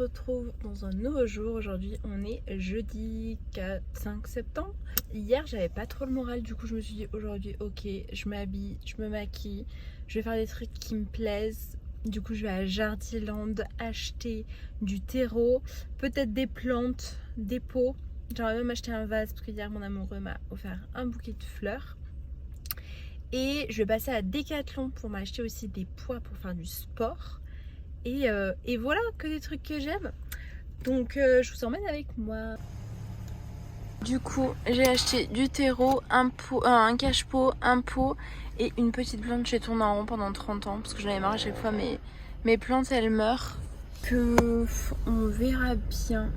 retrouve dans un nouveau jour. Aujourd'hui on est jeudi 5 septembre. Hier j'avais pas trop le moral, du coup je me suis dit aujourd'hui ok, je m'habille, je me maquille, je vais faire des trucs qui me plaisent. Du coup je vais à Jardiland acheter du terreau, peut-être des plantes, des pots. J'aimerais même acheter un vase parce que hier mon amoureux m'a offert un bouquet de fleurs. Et je vais passer à Decathlon pour m'acheter aussi des poids pour faire du sport. Et voilà, que des trucs que j'aime. Donc je vous emmène avec moi. Du coup, j'ai acheté du terreau, un cache-pot, un pot et une petite plante. J'ai tourné en rond pendant 30 ans parce que j'en avais marre à chaque fois. Mes plantes, elles meurent. On verra bien.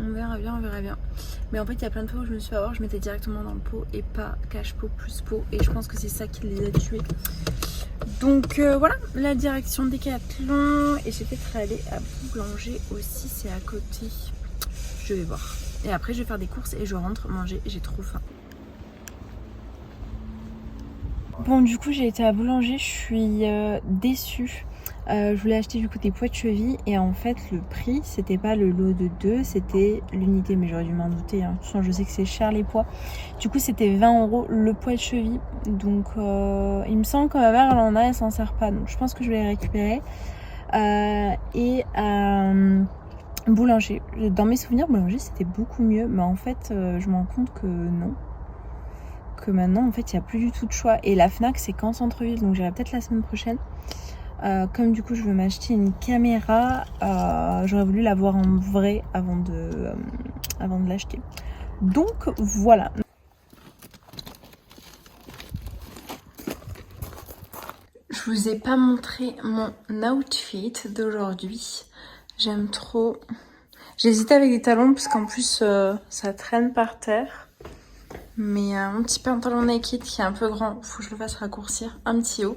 On verra bien. Mais en fait, il y a plein de fois où je me suis fait avoir, je mettais directement dans le pot et pas cache-pot plus pot. Et je pense que c'est ça qui les a tués. Donc voilà, la direction Decathlon. Et j'ai peut-être aller à Boulanger aussi, c'est à côté. Je vais voir. Et après, je vais faire des courses et je rentre manger. J'ai trop faim. Bon, du coup, j'ai été à Boulanger. Je suis déçue. Je voulais acheter du coup des poids de cheville. Et en fait, le prix, c'était pas le lot de 2, c'était l'unité. Mais j'aurais dû m'en douter. Hein. De toute façon, je sais que c'est cher les poids. Du coup, c'était 20 € le poids de cheville. Donc, il me semble que ma mère, elle en a, elle s'en sert pas. Donc, je pense que je vais les récupérer. Boulanger. Dans mes souvenirs, Boulanger c'était beaucoup mieux, mais en fait, je me rends compte que non. Que maintenant, en fait, il n'y a plus du tout de choix. Et la Fnac, c'est qu'en centre-ville, donc j'irai peut-être la semaine prochaine. Comme du coup, je veux m'acheter une caméra, j'aurais voulu la voir en vrai avant de l'acheter. Donc voilà. Je vous ai pas montré mon outfit d'aujourd'hui. J'aime trop. J'hésite avec des talons parce qu'en plus ça traîne par terre. Mais un petit pantalon naked qui est un peu grand, faut que je le fasse raccourcir, un petit haut.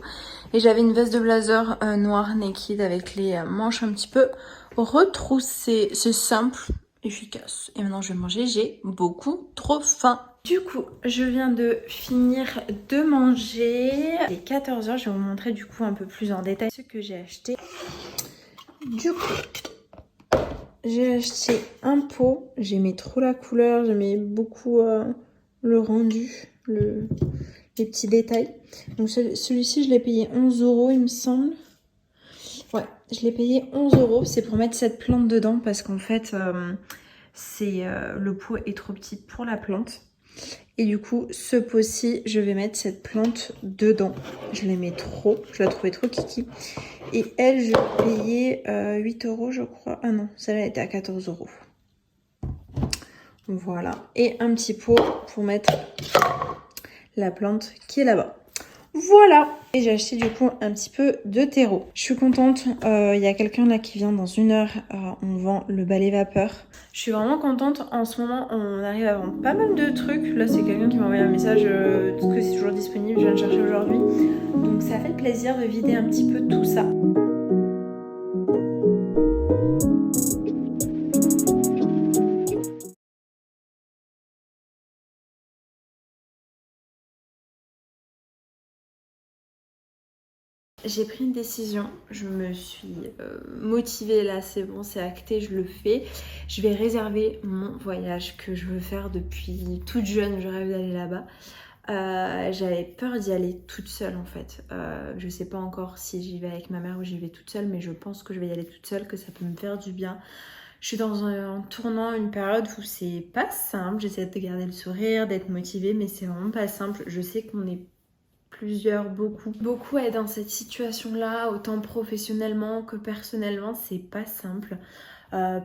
Et j'avais une veste de blazer noire naked avec les manches un petit peu retroussées. C'est simple, efficace. Et maintenant je vais manger, j'ai beaucoup trop faim. Du coup, je viens de finir de manger. Il est 14 h, je vais vous montrer du coup un peu plus en détail ce que j'ai acheté. Du coup, j'ai acheté un pot, j'aimais trop la couleur, j'aimais beaucoup le rendu, les petits détails. Donc celui-ci, je l'ai payé 11 € il me semble. Ouais, je l'ai payé 11 €. C'est pour mettre cette plante dedans parce qu'en fait, le pot est trop petit pour la plante. Et du coup, ce pot-ci, je vais mettre cette plante dedans. Je l'aimais trop, je la trouvais trop kiki. Et elle, je l'ai payée 8 € je crois. Ah non, celle-là était à 14 €. Voilà. Et un petit pot pour mettre la plante qui est là-bas. Voilà. Et j'ai acheté du coup un petit peu de terreau. Je suis contente. Il y a quelqu'un là qui vient dans 1 heure. On vend le balai vapeur. Je suis vraiment contente. En ce moment, on arrive à vendre pas mal de trucs. Là, c'est quelqu'un qui m'a envoyé un message que c'est toujours disponible. Je viens de chercher aujourd'hui. Donc ça fait plaisir de vider un petit peu tout ça. J'ai pris une décision, je me suis motivée là, c'est bon, c'est acté, je le fais. Je vais réserver mon voyage que je veux faire depuis toute jeune, je rêve d'aller là-bas. J'avais peur d'y aller toute seule en fait. Je sais pas encore si j'y vais avec ma mère ou j'y vais toute seule, mais je pense que je vais y aller toute seule, que ça peut me faire du bien. Je suis dans un tournant, une période où c'est pas simple, j'essaie de garder le sourire, d'être motivée, mais c'est vraiment pas simple. Je sais qu'on est beaucoup à être dans cette situation-là, autant professionnellement que personnellement, c'est pas simple.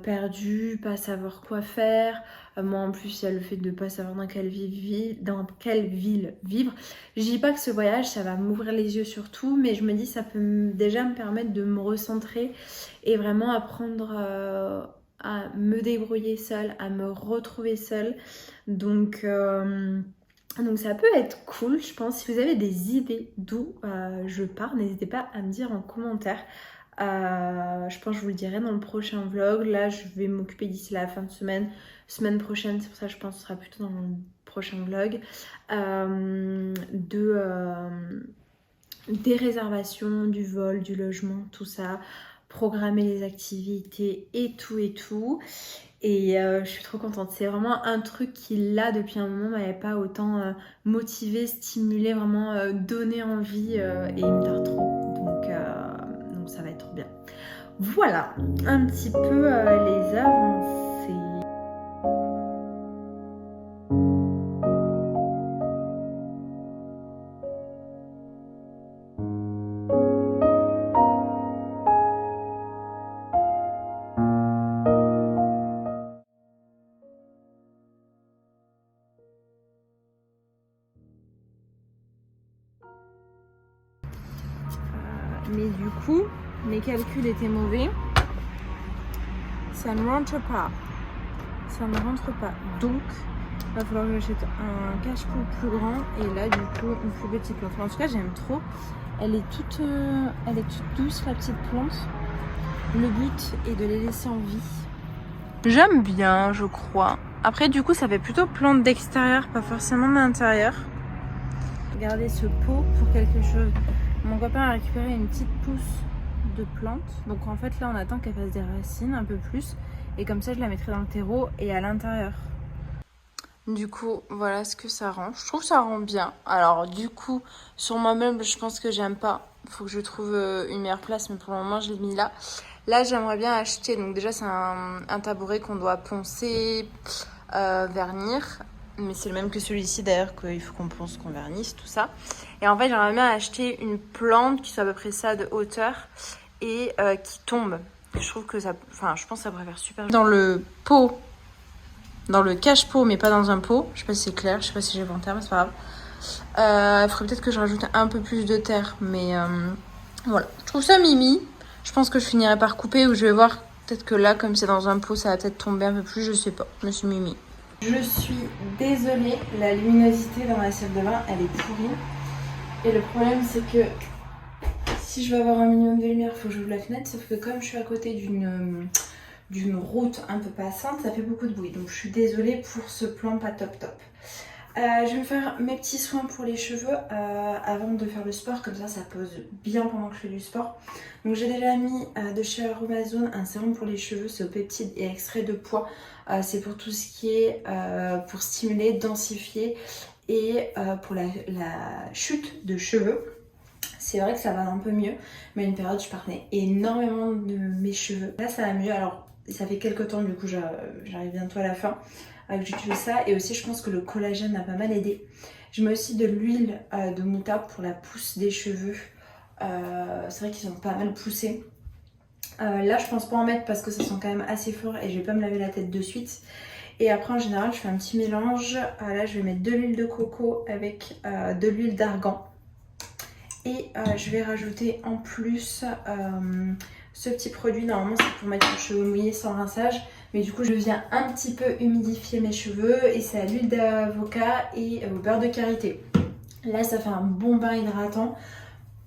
Perdu, pas savoir quoi faire. Moi en plus il y a le fait de pas savoir dans quelle ville vivre. Je dis pas que ce voyage ça va m'ouvrir les yeux sur tout, mais je me dis ça peut déjà me permettre de me recentrer et vraiment apprendre à me débrouiller seule, à me retrouver seule. Donc ça peut être cool, je pense. Si vous avez des idées d'où je pars, n'hésitez pas à me dire en commentaire. Je pense que je vous le dirai dans le prochain vlog. Là, je vais m'occuper d'ici la fin de semaine. Semaine prochaine, c'est pour ça que je pense que ce sera plutôt dans le prochain vlog. Des réservations, du vol, du logement, tout ça. programmer les activités et tout et tout. Et je suis trop contente. C'est vraiment un truc qui, là, depuis un moment, m'avait pas autant motivée, stimulée, vraiment donné envie. Et il me tarde trop. Donc ça va être trop bien. Voilà, un petit peu les avancées. Mais du coup, mes calculs étaient mauvais. Ça ne rentre pas. Ça ne rentre pas. Donc, il va falloir que j'achète un cache-pot plus grand et là, du coup, une plus petite plante. En tout cas, j'aime trop. Elle est toute douce, la petite plante. Le but est de les laisser en vie. J'aime bien, je crois. Après, du coup, ça fait plutôt plante d'extérieur, pas forcément d'intérieur. Regardez ce pot pour quelque chose. Mon copain a récupéré une petite pousse de plante. Donc en fait là on attend qu'elle fasse des racines un peu plus. Et comme ça je la mettrai dans le terreau et à l'intérieur. Du coup voilà ce que ça rend. Je trouve que ça rend bien. Alors du coup sur mon meuble je pense que j'aime pas. Il faut que je trouve une meilleure place mais pour le moment je l'ai mis là. Là j'aimerais bien acheter. Donc déjà c'est un tabouret qu'on doit poncer, vernir. Mais c'est le même que celui-ci d'ailleurs qu'il faut qu'on ponce, qu'on vernisse, tout ça. Et en fait j'aimerais bien acheter une plante qui soit à peu près ça de hauteur et qui tombe. Je trouve que ça, enfin je pense que ça pourrait faire super. Dans le pot, dans le cache-pot mais pas dans un pot. Je sais pas si c'est clair, je sais pas si j'ai bon terme, c'est pas grave. Il faudrait peut-être que je rajoute un peu plus de terre, mais voilà. Je trouve ça mimi. Je pense que je finirai par couper ou je vais voir. Peut-être que là comme c'est dans un pot ça va peut-être tomber un peu plus, je sais pas. Mais c'est mimi. Je suis désolée, la luminosité dans la salle de bain, elle est pourrie. Et le problème, c'est que si je veux avoir un minimum de lumière, il faut que j'ouvre la fenêtre. Sauf que comme je suis à côté d'une route un peu passante, ça fait beaucoup de bruit. Donc je suis désolée pour ce plan pas top top. Je vais me faire mes petits soins pour les cheveux avant de faire le sport. Comme ça pose bien pendant que je fais du sport. Donc j'ai déjà mis de chez Aromazone un sérum pour les cheveux. C'est au peptide et extrait de pois. C'est pour tout ce qui est pour stimuler, densifier et pour la chute de cheveux. C'est vrai que ça va un peu mieux, mais à une période je perdais énormément de mes cheveux. Là ça va mieux, alors ça fait quelques temps du coup j'arrive bientôt à la fin que j'utilise ça. Et aussi je pense que le collagène a pas mal aidé. Je mets aussi de l'huile de moutarde pour la pousse des cheveux. C'est vrai qu'ils sont pas mal poussés. Là je pense pas en mettre parce que ça sent quand même assez fort et je vais pas me laver la tête de suite. Et après en général je fais un petit mélange. Là je vais mettre de l'huile de coco avec de l'huile d'argan. Et je vais rajouter en plus ce petit produit. Normalement c'est pour mettre les cheveux mouillés sans rinçage. Mais du coup je viens un petit peu humidifier mes cheveux. Et c'est à l'huile d'avocat et au beurre de karité. Là ça fait un bon bain hydratant.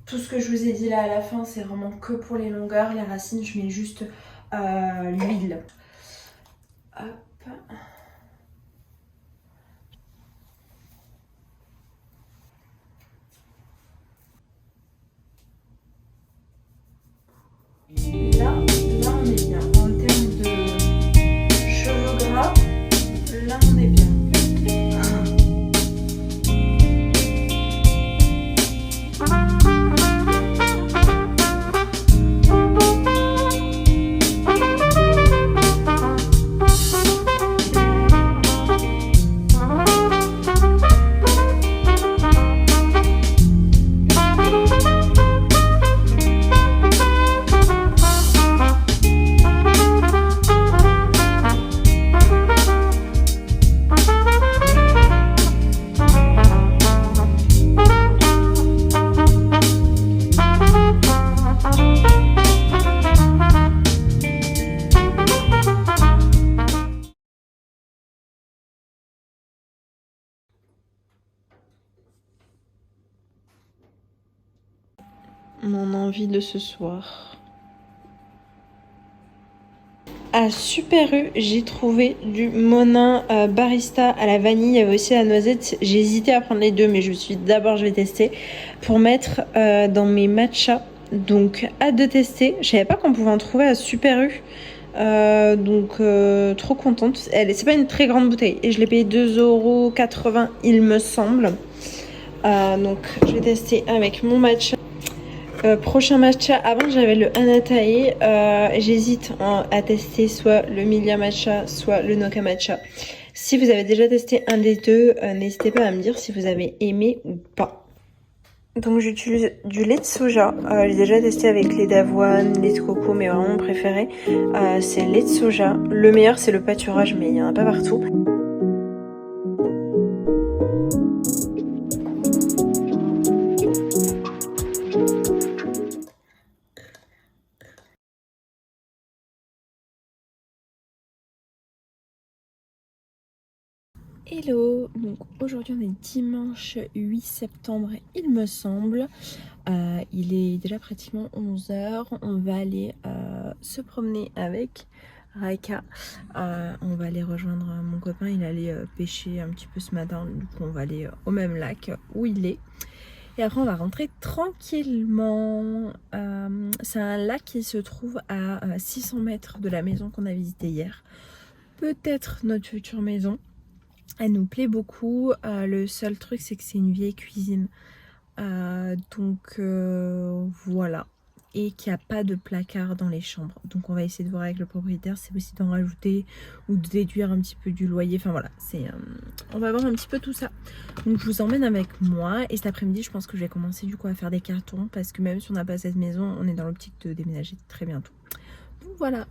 Tout ce que je vous ai dit là à la fin c'est vraiment que pour les longueurs. Les racines je mets juste l'huile. Hop. Là on est bien. En termes de cheveux gras, là on est bien. Mon envie de ce soir. À Super U, j'ai trouvé du Monin barista à la vanille. Il y avait aussi la noisette. J'ai hésité à prendre les deux, mais je me suis dit d'abord je vais tester pour mettre dans mes matchas. Donc hâte de tester. Je savais pas qu'on pouvait en trouver à Super U. Trop contente. C'est pas une très grande bouteille. Et je l'ai payé 2,80 € il me semble. Donc je vais tester avec mon matcha. Prochain matcha, avant j'avais le Anatae. J'hésite à tester soit le Milia Matcha, soit le Noka Matcha. Si vous avez déjà testé un des deux, n'hésitez pas à me dire si vous avez aimé ou pas. Donc j'utilise du lait de soja. J'ai déjà testé avec lait d'avoine, lait de coco, mais vraiment mon préféré c'est lait de soja. Le meilleur c'est le pâturage, mais il n'y en a pas partout. Hello, donc aujourd'hui on est dimanche 8 septembre il me semble. Il est déjà pratiquement 11 h. On va aller se promener avec Raika. On va aller rejoindre mon copain, il allait pêcher un petit peu ce matin. Du coup on va aller au même lac où il est. Et après on va rentrer tranquillement. C'est un lac qui se trouve à 600 mètres de la maison qu'on a visitée hier. Peut-être notre future maison. Elle nous plaît beaucoup. Le seul truc c'est que c'est une vieille cuisine. Voilà. Et qu'il n'y a pas de placard dans les chambres. Donc on va essayer de voir avec le propriétaire si c'est possible d'en rajouter ou de déduire un petit peu du loyer. Enfin voilà, on va voir un petit peu tout ça. Donc je vous emmène avec moi. Et cet après-midi je pense que je vais commencer du coup à faire des cartons. Parce que même si on n'a pas cette maison, on est dans l'optique de déménager très bientôt. Donc voilà.